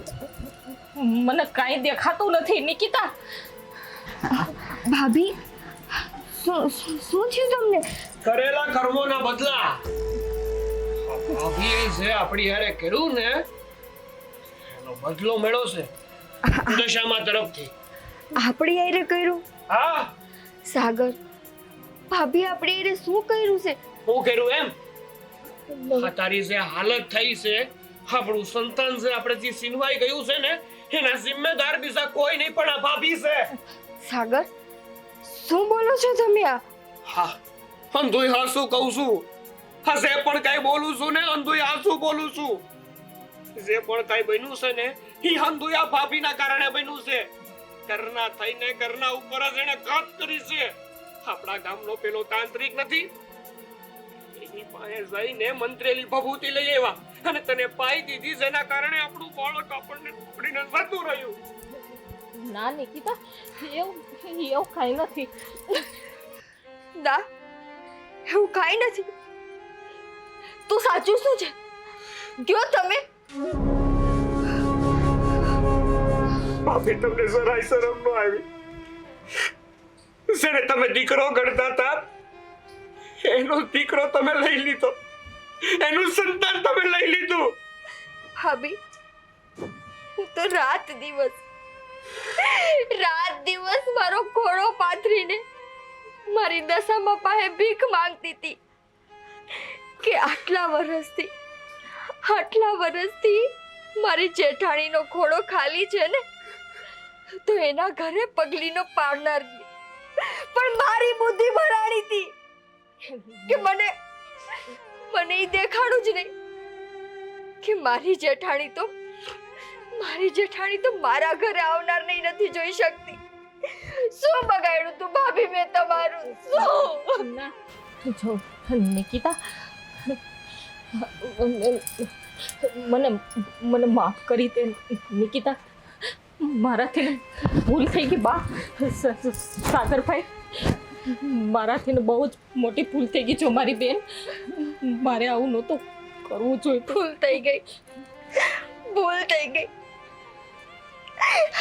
મને કાંઈ દેખાતું નથી. નિકિતા, ભાભી શું થયું તમને? કરેલા કર્મોના બદલા ભાભીએ જે આપણી હારે કર્યું ને એનો બદલો મળ્યો છે દશામાં તરફથી. આપણી આયરે કર્યું? હા, સાગર, ભાભી આપણી આયરે શું કર્યું છે? હું કર્યું એમ? આ તારી જે હાલત થઈ છે, આપણું સંતાન જે આપણે જે સિનવાઈ ગયું છે ને, એના જિમ્મેદાર બીજા કોઈ નહીં પણ આ ભાભી છે. સાગર, શું બોલો છો તમે આ? હા, અંધુય હાસુ કહું છું. હા, જે પણ કઈ બોલું છું ને, અંધુય હાસુ બોલું છું. જે પણ કઈ બન્યું છે ને, એ અંધુય આ ભાભીના કારણે બન્યું છે. ઘરના થઈને ઘરના ઉપર જ એને ઘાત કરી છે. આપણા ગામનો પેલો તાંત્રિક નથી, એની પાસે જઈને મંત્રેલી ભભૂતિ લઈ આવ્યા અને તને પાઈ દીધી, જેના કારણે આપણું બાળક આપણને પકડીને જતું રહ્યું. ના નિકિતા, એવું કાંઈ નથી. ના, એવું કાંઈ નથી. તું સાચું શું છે? કયો તમે. ભાભી, તમને જરાય શરમ ન આવી? જેને તમે દીકરો ગણતા હતા એનો દીકરો તમે લઈ લીધો, એનું સંતાન તમે લઈ લીધું. ભાભી, હું તો રાત દિવસ મારો ઘોડો પાથરીને મારી દશામાં પાસે ભીખ માંગતી હતી કે આટલા વર્ષથી મારી જેઠાણીનો ઘોડો ખાલી છે ને, તો એના ઘરે પગલીનો પાડનાર દે. પણ મારી બુદ્ધિ ભરાણી હતી કે મને ઈ દેખાડું જ નહીં કે મારી જેઠાણી તો મારા ઘરે આવનાર નહીં નથી જોઈ શકતી. શું બગાડ્યું તું ભાભી મેં તમારું? શું? ના જો નિકિતા, મને માફ કરી દે નિકિતા. મારાથી ભૂલ થઈ ગઈ બા. સાગરભાઈ, મારાથી બહુ જ મોટી ભૂલ થઈ ગઈ. જો મારી બેન, મારે આવું નહોતું કરવું જોઈએ. ભૂલ થઈ ગઈ.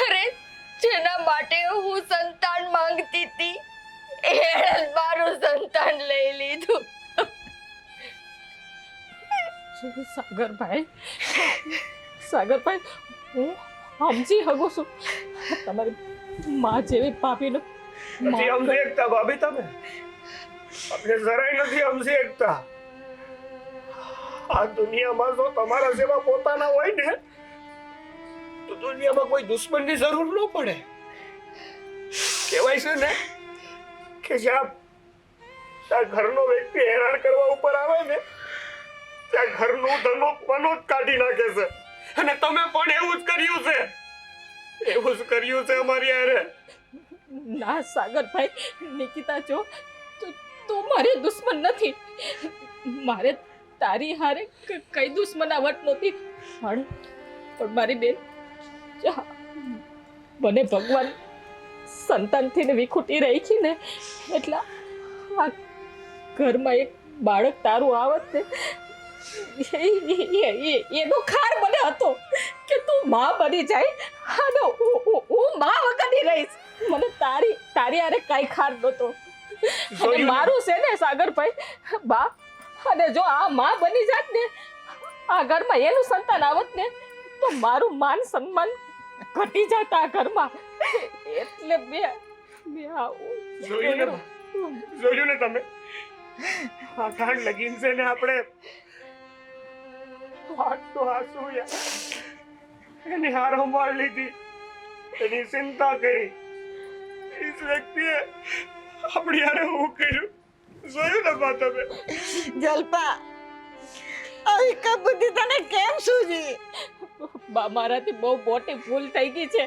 અરે, જેના માટે હું સંતાન માંગતી હતી એણે મારું સંતાન લઈ લીધું. સાગરભાઈ, હું સમજી શકું છું તમારી માં જેવી ભાભીને. નથી સમજી શકતા ભાભી તમે? આપણે જરાય નથી સમજી શકતા. આ દુનિયામાં જો તમારા જેવા પોતાના હોય ને, તો દુનિયામાં કોઈ દુશ્મનની જરૂર ન પડે. કહેવાય છે ને કે જ્યાં ઘરનો વ્યક્તિ હેરાન કરવા ઉપર આવે ને, ત્યાં ઘરનું ધનો પનો જ કાઢી નાખે છે. અને તમે પણ એવું જ કર્યું છે અમારી હારે. ના સાગરભાઈ, નિકિતા, જો તું મારી દુશ્મન નથી. મારે તારી હારે કઈ દુશ્મનાવટ નહોતી. પણ મારી બેન, મને ભગવાન સંતાનથી ને વિખૂટી રાખી ને, એટલા આ ઘરમાં એક બાળક તારું આવત ને, એનો ખાર મને હતો કે તું માં બની જાય અને હું માં વગરની રહીશ. મને તારી હારે કઈ ખાર નહોતો. અને મારું છે ને સાગરભાઈ બા, અને જો આ માં બની જાત ને, આ ઘરમાં એનું સંતાન આવત ને, તો મારું માન સન્માન ઘટી જાત આ ઘરમાં. એટલે જોયું ને તમે, આ કાંડ લગીન છે ને આપણે એની હાર સંભાળ લીધી, એની ચિંતા કરી. એ વ્યક્તિએ આપણી હારે હું કર્યું જોયું ને બા તમે? જલપા, આવી કબૂતી તને કેમ સૂજી? બા મારાથી બહુ મોટી ભૂલ થઈ ગઈ છે.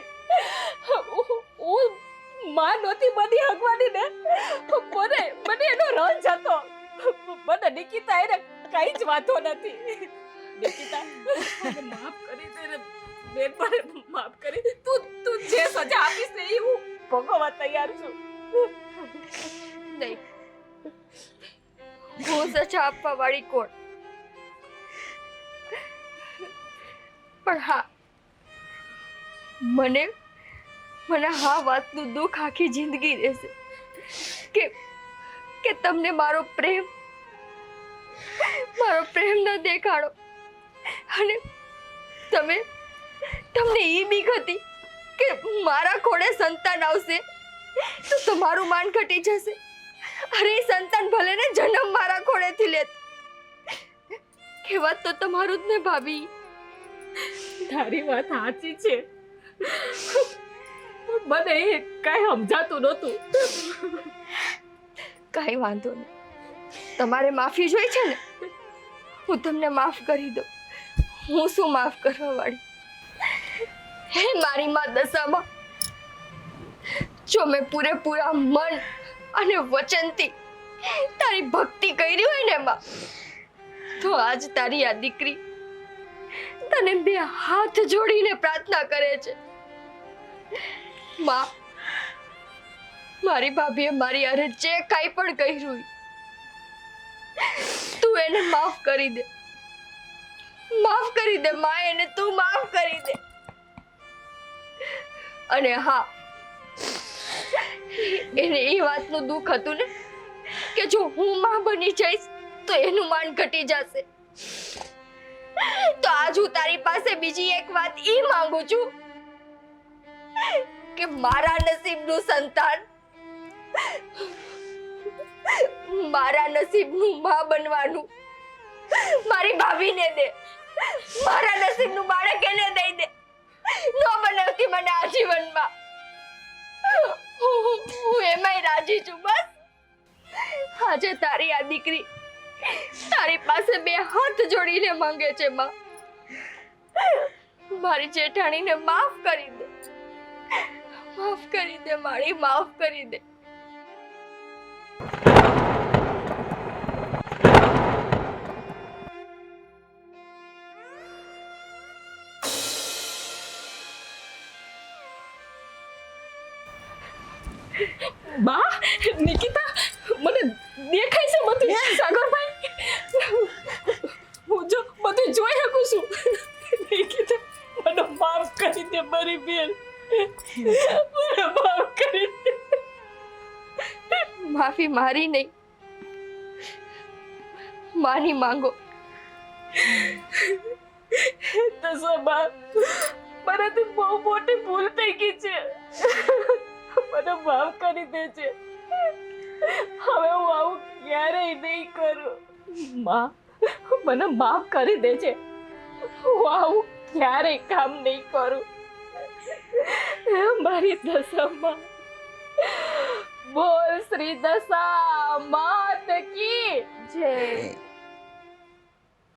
હું માં નહોતી બની હગવાની ને, મને એનો રંજ હતો. મને નિકિતા એને કઈ જ વાંધો નથી. નિકિતા મને માફ કરી દે રે બેન, મને માફ કરી. તું જે સજા આપીશ ને એ હું ભોગવવા તૈયાર છું. નહીં, હું સજા આપવા વાળી કોણ? પણ હા, મને હા વાતનું દુઃખ આખી જિંદગી રહેશે કે તમને મારો પ્રેમ ન દેખાડો, અને તમને એ બીક હતી કે મારા ખોળે સંતાન આવશે તો તમારું માન ઘટી જશે. અરે એ સંતાન ભલે ને જન્મ મારા ખોળેથી લેત, કહેવાત તો તમારું જ ને ભાભી. તારી વાત સાચી છે. મને એ કઈ સમજાતું નહોતું. કઈ વાંધો નહીં, તમારે માફી જોઈ છે ને, હું તમને માફ કરી દઉં. હું શું માફ કરવા વાળી? હે મારી માં દશામાં, જો મેં પૂરેપૂરા મન અને વચનથી તારી ભક્તિ કરી હોય ને માં, તો આજ તારી આ દીકરી તને બે હાથ જોડીને પ્રાર્થના કરે છે. માં, મારી ભાભીએ મારી હારે જે કાંઈ પણ કર્યું તું એને માફ કરી દે. માફ કરી દે માં, એને તું માફ કરી દે. અને હા, એને એ વાતનું દુઃખ હતું ને કે જો હું માં બની જઈશ તો એનું માન ઘટી જશે. તો આજ હું તારી પાસે બીજી એક વાત ઈ માંગુ છું કે મારા નસીબનું સંતાન મારા નસીબનું માં બનવાનું મારી ભાભીને દે. મારા નસીબનું બાળક એને દઈ દે. ન બનાવતી મને આજીવનમાં. હું એમાંય રાજી છું. બસ આજે તારી આ દીકરી તારી પાસે બે હાથ જોડીને માંગે છે માં, મારી જેઠાણીને માફ કરી દે. માફ કરી દે મારી, માફ કરી દે. બા, નિકિતા, મને દેખાય છે બધું. સાગરભાઈ, હું જો બધું જોઈ શકું છું. નિકિતા, મને માફ કરી દે મારી બેન. મને માફ કરી દે. માફી મારી નહીં, માની માંગો. દશાબા, મારાથી બહુ મોટી ભૂલ થઈ ગઈ છે. મને માફ કરી દે છે. હવે હું આવું ક્યારેય નહીં કરું. માં, મને માફ કરી દે છે. હું આવું ક્યારેય કામ નહીં કરું. મારી દશામાં બોલ શ્રી દશા માત કી જય.